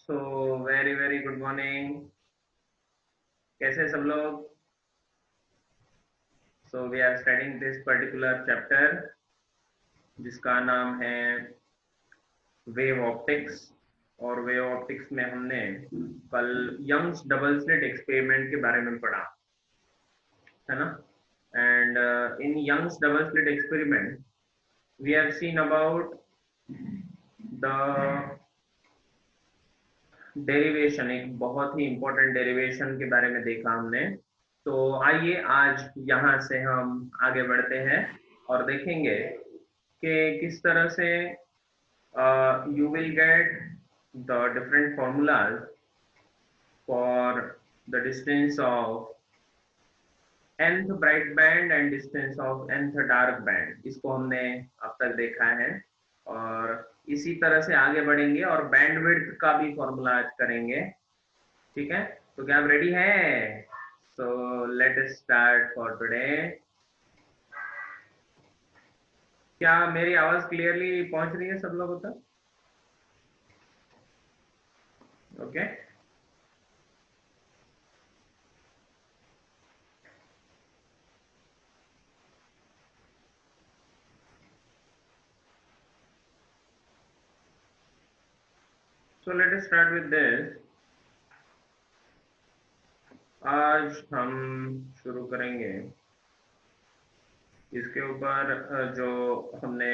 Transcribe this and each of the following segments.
सो very very good morning. कैसे सब लोग? So we are studying this particular chapter जिसका नाम है वेव ऑप्टिक्स। और वेव ऑप्टिक्स में हमने कल यंग्स डबल स्लिट एक्सपेरिमेंट के बारे में पढ़ा, है ना? And in Young's double slit experiment we have seen about the derivation. एक बहुत ही इंपॉर्टेंट डेरिवेशन के बारे में देखा हमने। तो आइए आज यहाँ से हम आगे बढ़ते हैं और देखेंगे कि किस तरह से you will get the different formulas for the distance of nth bright band and distance of nth dark band। इसको हमने अब तक देखा है और इसी तरह से आगे बढ़ेंगे और बैंड विड्थ का भी फॉर्मूला आज करेंगे। ठीक है, तो क्या आप रेडी हैं? So let us start for today. क्या मेरी आवाज क्लियरली पहुंच रही है सब लोगों तक? Okay, so let us start with this. आज हम शुरू करेंगे इसके ऊपर जो हमने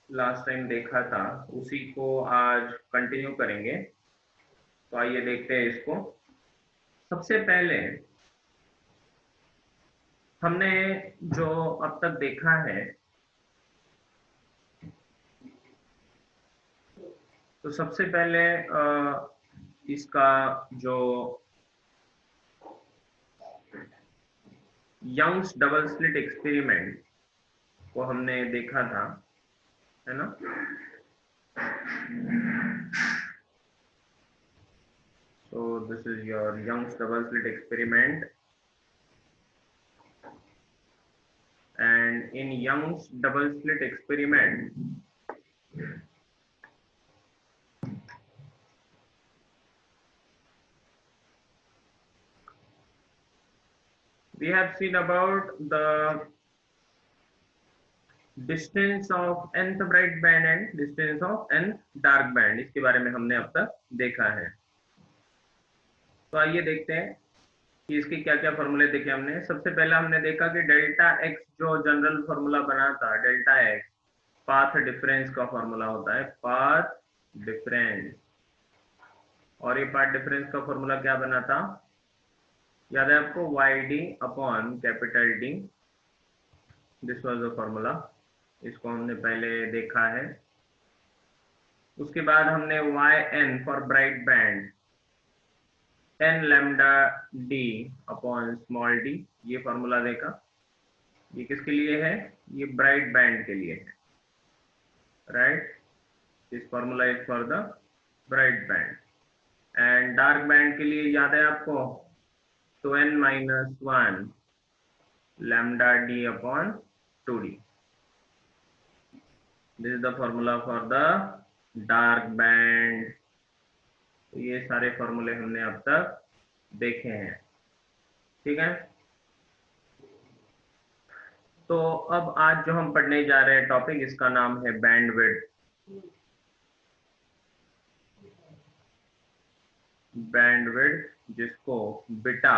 लास्ट टाइम देखा था उसी को आज कंटिन्यू करेंगे। तो आइए देखते हैं इसको। सबसे पहले हमने जो अब तक देखा है, तो सबसे पहले इसका जो यंग्स डबल स्लिट एक्सपेरिमेंट को हमने देखा था, है ना? So this is your Young's double slit experiment, and in Young's double slit experiment we have seen about the distance of nth bright band and distance of nth dark band। इसके बारे में हमने अब तक देखा है। तो आइए देखते हैं कि इसके क्या क्या फॉर्मूले देखे हमने। सबसे पहला हमने देखा कि डेल्टा एक्स जो जनरल फॉर्मूला बना था, डेल्टा एक्स पाथ डिफरेंस का फॉर्मूला होता है, पाथ डिफरेंस। और ये पाथ डिफरेंस का फॉर्मूला क्या बना था? याद है आपको? Y D upon capital D, this was the formula. इसको हमने पहले देखा है। उसके बाद हमने Y N for bright band, N lambda D upon small D, ये फॉर्मूला देखा। ये किसके लिए है? ये ब्राइट बैंड के लिए है, right? This formula is for the bright band. And dark band के लिए याद है आपको? तो n minus 1 lambda d upon 2d, this is the formula for the dark band। तो ये सारे फॉर्मूले हमने अब तक देखे हैं, ठीक है? तो अब आज जो हम पढ़ने जा रहे हैं टॉपिक, इसका नाम है बैंडविड्थ। बैंडविड्थ, जिसको बीटा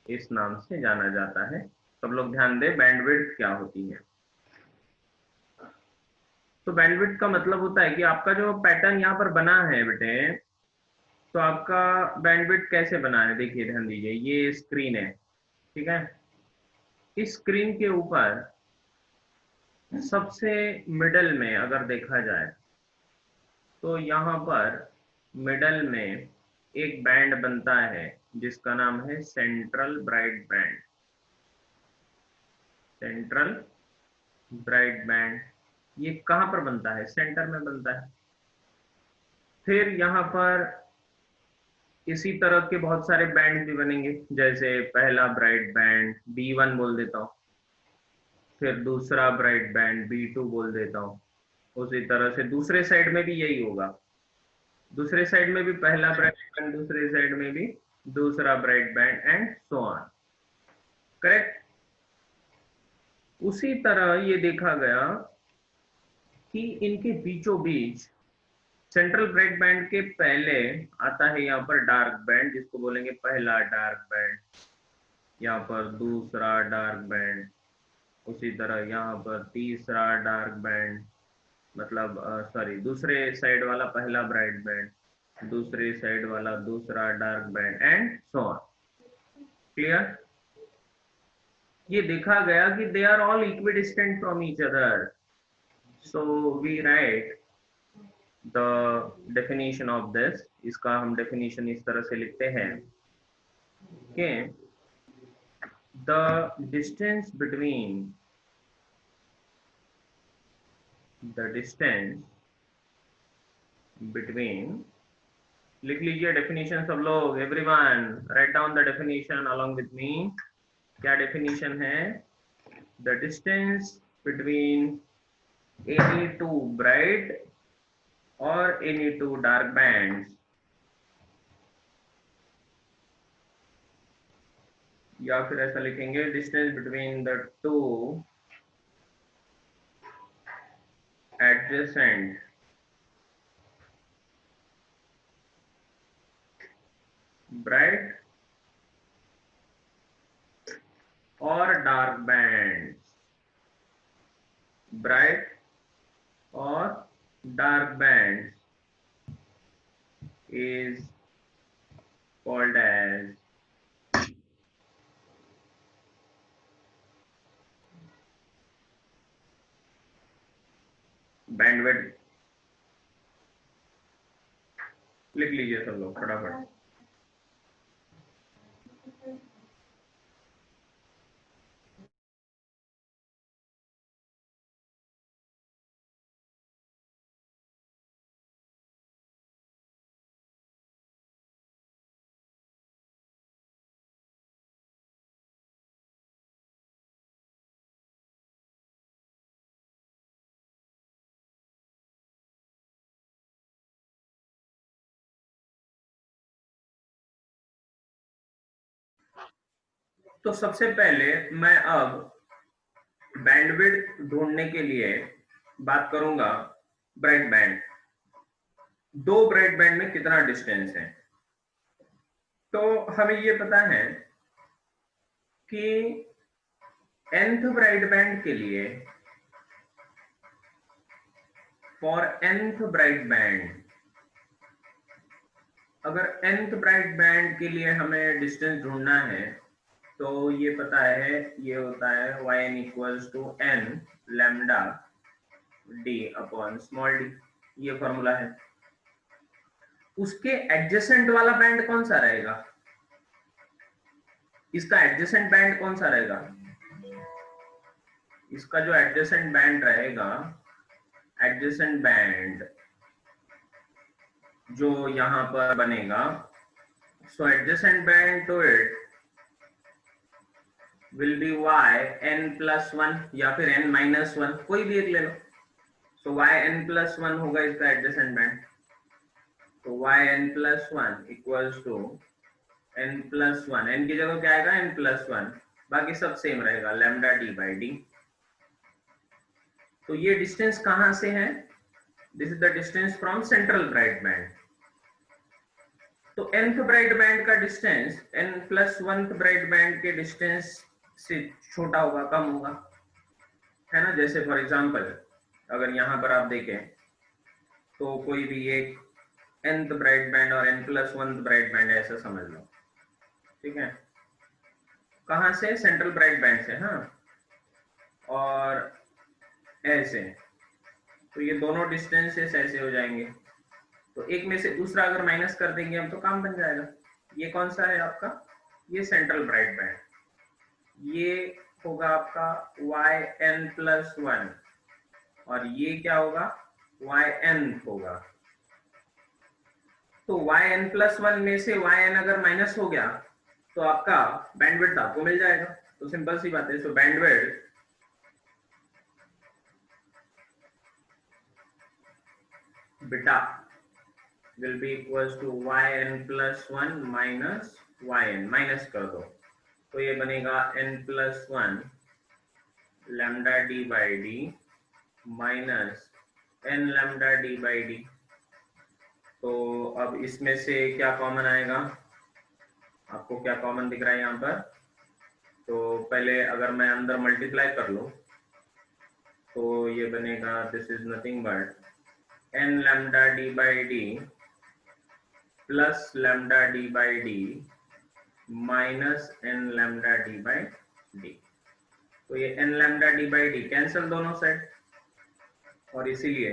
इस नाम से जाना जाता है। सब लोग ध्यान दें, बैंडविड्थ क्या होती है। तो बैंडविड्थ का मतलब होता है कि आपका जो पैटर्न यहाँ पर बना है बेटे, तो आपका बैंडविड्थ कैसे बना है? देखिए, ध्यान दीजिए, ये स्क्रीन है, ठीक है? इस स्क्रीन के ऊपर सबसे मिडल में अगर देखा जाए तो यहाँ पर मिडल में एक बैंड बनता है जिसका नाम है central bright band. Central bright band ये कहाँ पर बनता है? सेंटर में बनता है। फिर यहाँ पर इसी तरह के बहुत सारे बैंड भी बनेंगे, जैसे पहला ब्राइट बैंड B1 बोल देता हूँ, फिर दूसरा ब्राइट बैंड B2 बोल देता हूँ। उसी तरह से दूसरे साइड में भी यही होगा। दूसरे साइड में भी पहला ब्राइट बैंड, दूसरे साइड में भी दूसरा bright band and so on. Correct. उसी तरह ये देखा गया कि इनके बीचों बीच सेंट्रल ब्राइट बैंड के पहले आता है यहाँ पर डार्क बैंड, जिसको बोलेंगे पहला डार्क बैंड, यहाँ पर दूसरा डार्क बैंड, उसी तरह यहाँ पर तीसरा डार्क बैंड, मतलब सॉरी दूसरे साइड वाला पहला ब्राइट बैंड, दूसरे साइड वाला दूसरा dark band and so on. Clear. ये देखा गया कि they are all equidistant from each other, so we write the definition of this. इसका हम डेफिनेशन इस तरह से लिखते हैं कि the distance between लिख लीजिए डेफिनेशन सब लोग, everyone write down the definition along with me. क्या डेफिनेशन है? The distance between any two bright और एनी टू डार्क बैंड्स, या फिर ऐसा लिखेंगे distance between the two adjacent bright और डार्क बैंड्स, ब्राइट और dark bands is called as bandwidth. लिख लीजिए सब लोग फटाफट। तो सबसे पहले मैं अब बैंडविड्थ ढूंढने के लिए बात करूंगा ब्राइट बैंड। दो ब्राइट बैंड में कितना डिस्टेंस है? तो हमें ये पता है कि nth ब्राइट बैंड के लिए, फॉर nth ब्राइट बैंड, अगर nth ब्राइट बैंड के लिए हमें डिस्टेंस ढूंढना है तो ये पता है, ये होता है yn equals to n lambda d upon small d, ये फॉर्मूला है। उसके एडजेसेंट वाला बैंड कौन सा रहेगा? इसका एडजेसेंट बैंड कौन सा रहेगा? इसका जो एडजेसेंट बैंड रहेगा, एडजेसेंट बैंड जो यहां पर बनेगा, so adjacent band to it will be y n plus 1 या फिर n माइनस 1, कोई भी एक ले लो। सो y n प्लस 1 होगा इसका एडजेसेंट बैंड। तो y n plus 1 equals to n plus 1, n की जगह क्या आएगा? n प्लस 1, बाकी सब सेम रहेगा, लैम्डा d बाई डी। तो ये डिस्टेंस कहां से है? This is the distance from central bright band. तो nth ब्राइट बैंड का distance n plus 1th bright band के डिस्टेंस से छोटा होगा, कम होगा, है ना। जैसे फॉर एग्जांपल अगर यहां पर आप देखें तो कोई भी एक nth ब्राइट बैंड और n plus 1th bright band ऐसा समझ लो, ठीक है। कहां से? सेंट्रल ब्राइट बैंड से, हाँ। और ऐसे, तो ये दोनों डिस्टेंसेस ऐसे हो जाएंगे। तो एक में से दूसरा अगर माइनस कर देंगे हम तो काम बन जाएगा। ये कौन सा है आपका? ये सेंट्रल ब्राइट बैंड। ये होगा आपका yn प्लस 1 और ये क्या होगा? yn होगा। तो yn प्लस 1 में से yn अगर माइनस हो गया तो आपका बैंडविड्थ आपको मिल जाएगा। तो सिंपल सी बात है। सो बैंडविड्थ बेटा will be equals to yn plus 1 minus yn, minus कर दो तो ये बनेगा n plus 1 lambda D by D minus n lambda D by D. तो अब इसमें से क्या कॉमन आएगा, आपको क्या कॉमन दिख रहा है यहाँ पर? तो पहले अगर मैं अंदर मल्टीप्लाई कर लूं तो ये बनेगा this is nothing but n lambda D by D plus lambda D by D minus n lambda D by D. तो ये n lambda D by D cancel दोनों साइड और इसीलिए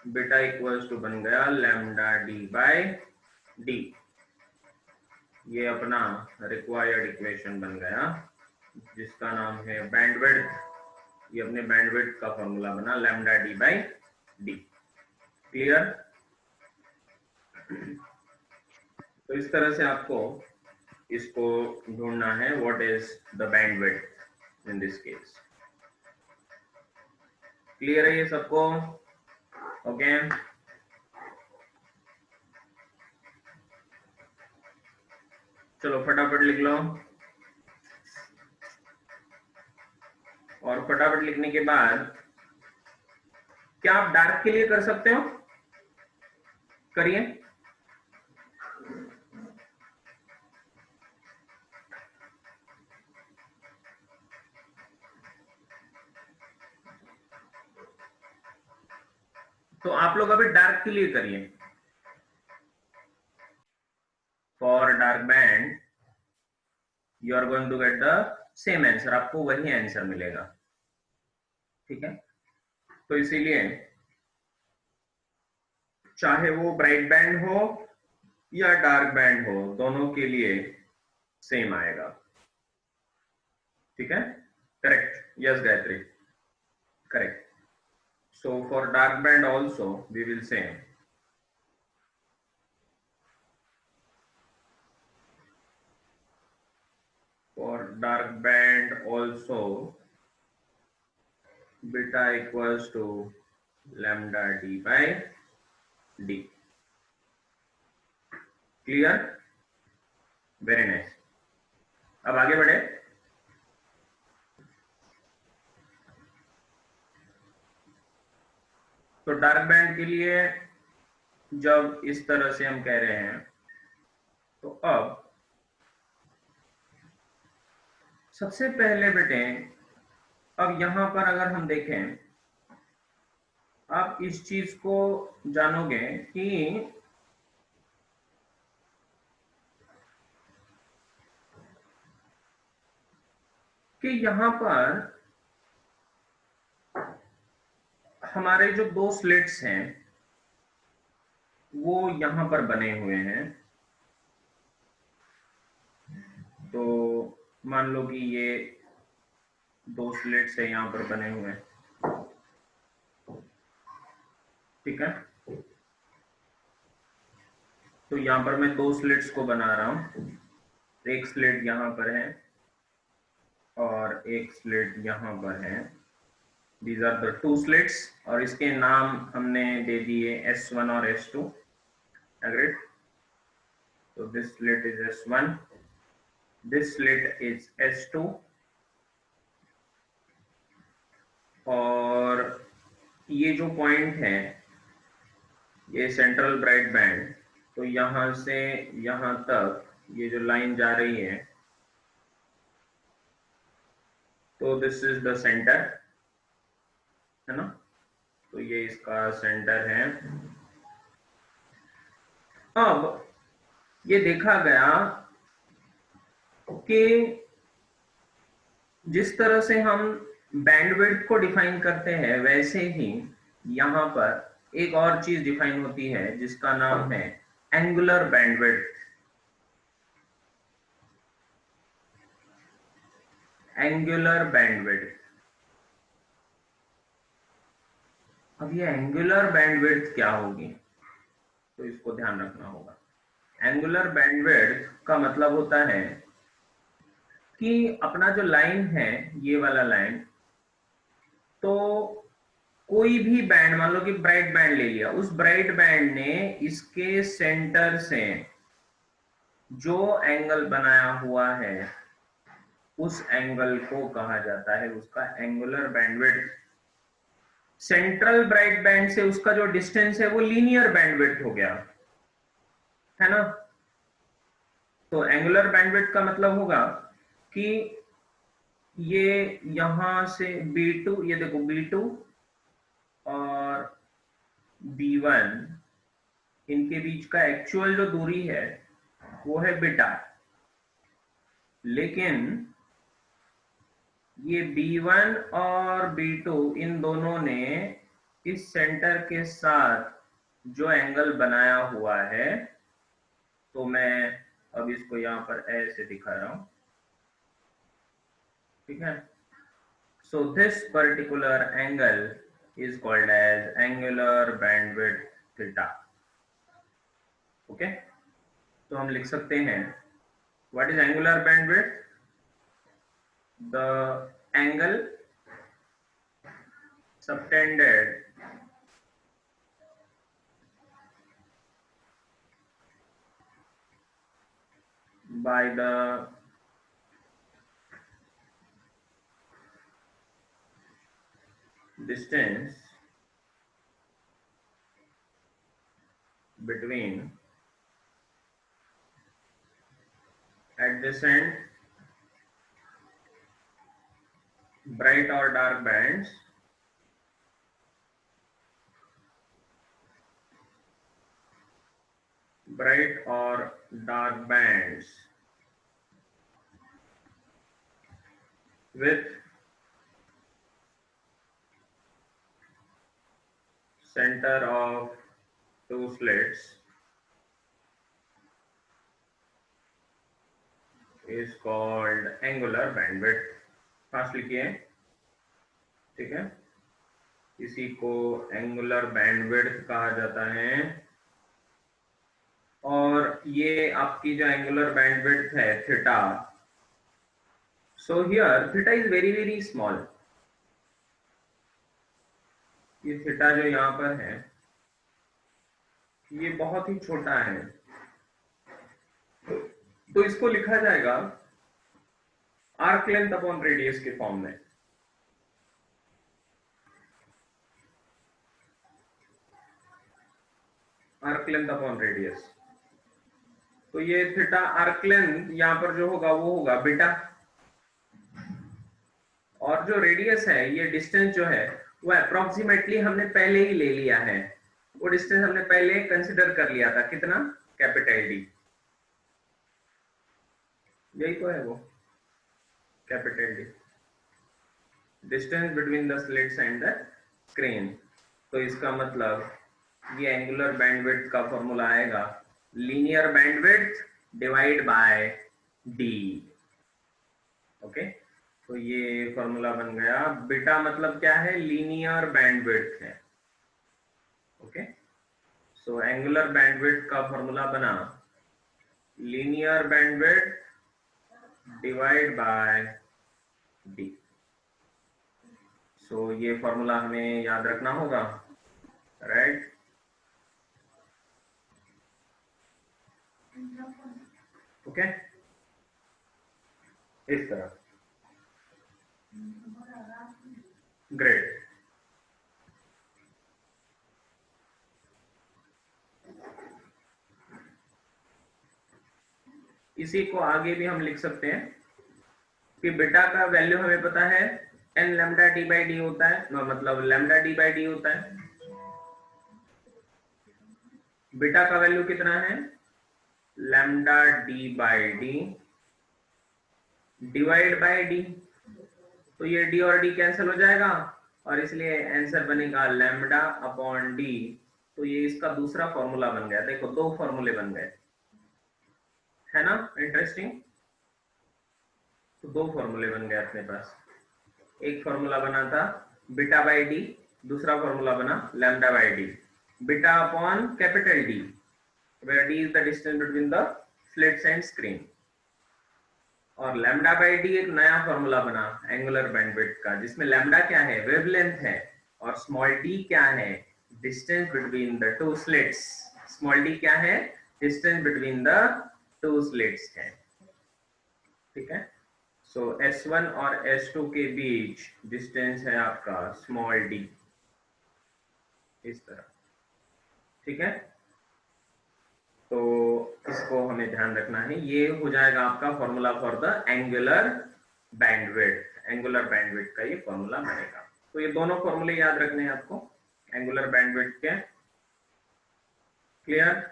बीटा इक्वल्स टू बन गया लैम्डा डी बाई डी। ये अपना required equation बन गया जिसका नाम है बैंडविड्थ। ये अपने बैंडविड्थ का फॉर्मूला बना lambda D by D. Clear? तो इस तरह से आपको इसको ढूंढना है what is the bandwidth in this case. Clear है ये सबको? ओके चलो फटाफट लिख लो और फटाफट लिखने के बाद क्या आप डार्क के लिए कर सकते हो? करिए। तो आप लोग अभी डार्क के लिए करिए। For dark band you are going to get the same answer, आपको वही आंसर मिलेगा। ठीक है, तो इसीलिए चाहे वो ब्राइट बैंड हो या डार्क बैंड हो दोनों के लिए सेम आएगा। ठीक है, correct? Yes Gayatri, correct. So for dark band also we will say for dark band also beta equals to lambda d by d. Clear? Very nice. अब आगे बढ़े। तो डार्क बैंड के लिए जब इस तरह से हम कह रहे हैं तो अब सबसे पहले बेटे अब यहां पर अगर हम देखें, आप इस चीज को जानोगे कि यहां पर हमारे जो दो स्लिट्स हैं वो यहां पर बने हुए हैं। तो मान लो कि ये दो स्लिट्स है यहां पर बने हुए हैं। ठीक है, तो यहां पर मैं दो स्लिट्स को बना रहा हूं। एक स्लिट यहां पर है और एक स्लिट यहां पर है। These are the two slits और इसके नाम हमने दे दिए S1 और S2। Agreed? So this slit is S1, this slit is S2 और ये जो पॉइंट है ये सेंट्रल ब्राइट बैंड, तो यहां से यहां तक ये जो लाइन जा रही है तो दिस इज द सेंटर, है ना? तो ये इसका सेंटर है। अब ये देखा गया कि जिस तरह से हम बैंडविड्थ को डिफाइन करते हैं वैसे ही यहां पर एक और चीज डिफाइन होती है जिसका नाम है एंगुलर बैंडविड्थ। Angular bandwidth. अब ये एंगुलर बैंडविड्थ क्या होगी तो इसको ध्यान रखना होगा। एंगुलर बैंडविड्थ का मतलब होता है कि अपना जो लाइन है ये वाला लाइन, तो कोई भी बैंड, मान लो कि ब्राइट बैंड ले लिया, उस ब्राइट बैंड ने इसके सेंटर से जो एंगल बनाया हुआ है उस एंगल को कहा जाता है उसका angular bandwidth. Central bright band से उसका जो डिस्टेंस है वो लीनियर बैंडविड्थ हो गया, है ना। तो एंगुलर बैंडविड्थ का मतलब होगा कि ये यहां से B2, ये देखो B2 और B1, इनके बीच का एक्चुअल जो दूरी है वो है बीटा, लेकिन ये B1 और B2 इन दोनों ने इस सेंटर के साथ जो एंगल बनाया हुआ है, तो मैं अब इसको यहां पर ऐसे दिखा रहा हूं, ठीक है। So this particular angle is called as angular bandwidth theta. Okay, तो हम लिख सकते हैं what is angular bandwidth? The angle subtended by the distance between adjacent bright or dark bands with center of two slits is called angular bandwidth. Fast लिखिए, ठीक है। इसी को एंगुलर बैंडविड्थ कहा जाता है, और ये आपकी जो एंगुलर बैंडविड्थ है theta, so here theta is very very small. ये थीटा जो यहाँ पर है ये बहुत ही छोटा है, तो इसको लिखा जाएगा आर्क लेंथ अपॉन रेडियस के फॉर्म में। आर्क लेंथ अपॉन रेडियस, तो ये थीटा आर्क लेंथ यहां पर जो होगा वो होगा बीटा, और जो रेडियस है, ये डिस्टेंस जो है वो अप्रोक्सीमेटली हमने पहले ही ले लिया है, वो डिस्टेंस हमने पहले कंसिडर कर लिया था, कितना, कैपिटल डी, यही तो है वो capital D, distance between the slits and the screen. तो इसका मतलब ये एंगुलर बैंडविड्थ का फॉर्मूला आएगा linear bandwidth divide by D. Okay, तो ये फॉर्मूला बन गया। बीटा मतलब क्या है, लीनियर बैंडविड्थ है। ओके, सो एंगुलर बैंडविड्थ का फॉर्मूला बना linear bandwidth divide by D. So ये फॉर्मूला हमें याद रखना होगा, राइट। ओके, इस तरह, ग्रेट। इसी को आगे भी हम लिख सकते हैं कि बीटा का वैल्यू हमें पता है n lambda D by D होता है, मतलब लैम्डा डी बाई डी होता है। बीटा का वैल्यू कितना है, lambda D by D divide by D, तो ये डी और डी कैंसिल हो जाएगा और इसलिए आंसर बनेगा लैम्डा अपॉन डी। तो ये इसका दूसरा फॉर्मूला बन गया। देखो, दो फॉर्मूले बन गए, है ना, इंटरेस्टिंग। तो दो फॉर्मूले बन गए अपने पास। एक फॉर्मूला बना था बीटा बाई डी, दूसरा फॉर्मूला बना lambda by D. Beta upon capital D, where d is the distance between the slits and screen, और लैम्डा बाई डी एक नया फॉर्मूला बना एंगुलर बैंडविड्थ का, जिसमें लैम्डा क्या है, वेवलेंथ है, और स्मॉल डी क्या है? Distance between the two slits. Small D क्या है? Distance between the two slits है। ठीक है, सो S1 और S2 के बीच डिस्टेंस है आपका स्मॉल डी, इस तरह। ठीक है, तो इसको हमें ध्यान रखना है। ये हो जाएगा आपका formula for the angular bandwidth. Angular bandwidth का ये फॉर्मूला बनेगा। तो ये दोनों फॉर्मूले याद रखने हैं आपको एंगुलर बैंडविड्थ के। Clear?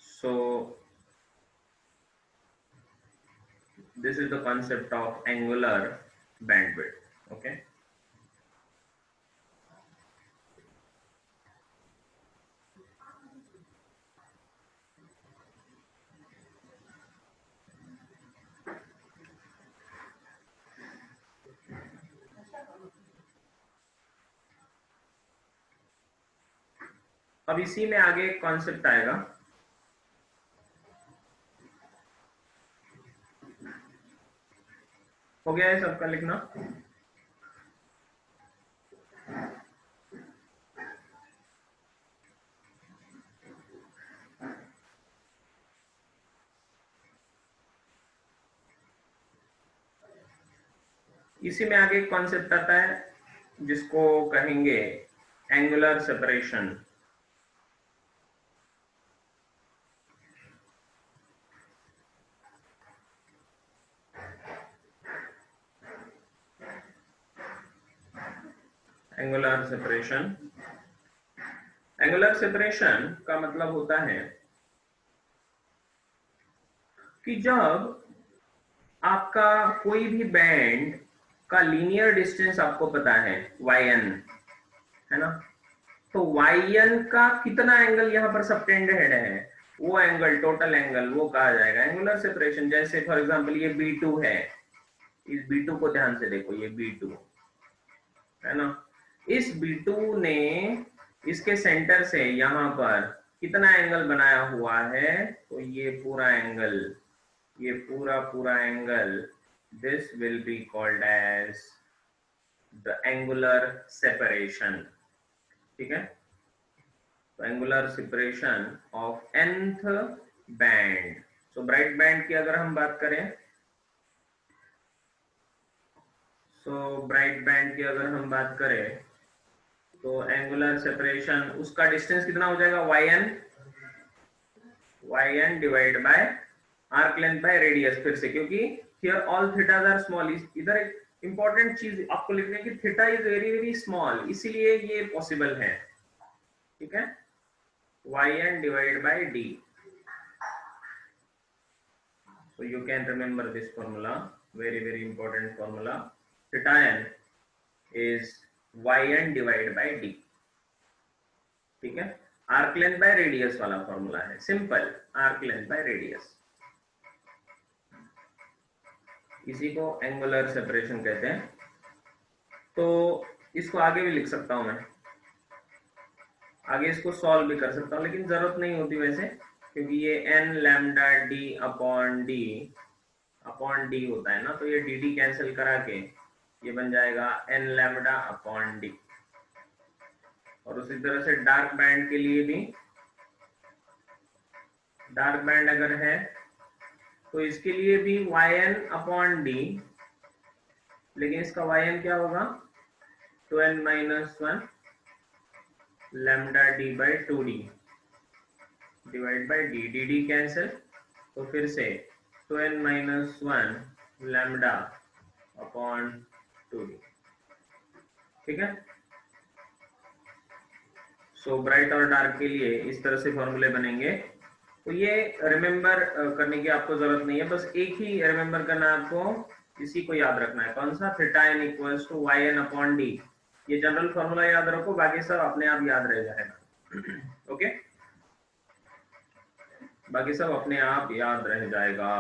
So this is the concept of angular bandwidth. Okay, अब इसी में आगे एक कॉन्सेप्ट आएगा। हो गया है सबका लिखना? इसी में आगे एक कॉन्सेप्ट आता है जिसको कहेंगे angular separation. Angular separation, angular separation का मतलब होता है कि जब आपका कोई भी बैंड का लीनियर डिस्टेंस आपको पता है yn, है ना, तो yn का कितना एंगल यहाँ पर सबटेंडेड है, वो एंगल, टोटल एंगल, वो कहा जाएगा एंगुलर सेपरेशन। जैसे फॉर एग्जांपल ये B2 है, इस B2 को ध्यान से देखो, ये B2 है ना, इस B2 ने इसके सेंटर से यहाँ पर कितना एंगल बनाया हुआ है, तो ये पूरा एंगल, ये पूरा angle, this will be called as the angular separation। ठीक है, तो angular separation of nth band। so bright band की अगर हम बात करें, ब्राइट बैंड की अगर हम बात करें तो एंगुलर सेपरेशन, उसका डिस्टेंस कितना हो जाएगा yn divide by arc length by radius. फिर से, क्योंकि हियर ऑल थीटास आर स्मॉल, इधर एक इंपॉर्टेंट चीज आपको लिखनी है कि theta is very very small, इसीलिए ये पॉसिबल है। ठीक है, yn divide by d। so you can remember this formula, very very important formula। theta n is yn divide by d। ठीक है, आर्क लेंथ बाय रेडियस वाला formula है, simple, arc length by radius, इसी को angular separation कहते हैं। तो इसको आगे भी लिख सकता हूं मैं, आगे इसको सॉल्व भी कर सकता हूं, लेकिन जरूरत नहीं होती वैसे, क्योंकि ये n lambda d upon d होता है ना, तो ये dd कैंसिल करा के ये बन जाएगा n लैम्डा अपॉन d। और उसी तरह से डार्क बैंड के लिए भी, डार्क बैंड अगर है तो इसके लिए भी yn अपॉन d, लेकिन इसका yn क्या होगा, 2n minus 1 lambda d by 2d divide by d, dd cancel, तो फिर से 2n minus 1 lambda upon 2d। ठीक है, सो ब्राइट और डार्क के लिए इस तरह से फॉर्मूले बनेंगे। तो ये रिमेंबर करने की आपको जरूरत नहीं है, बस एक ही रिमेंबर करना है आपको, इसी को याद रखना है, कौन सा, theta n equals to yn upon d। ये जनरल फॉर्मूला याद रखो, बाकी सब अपने आप याद रह जाएगा। ओके, बाकी सब अपने आप याद रह जाएगा।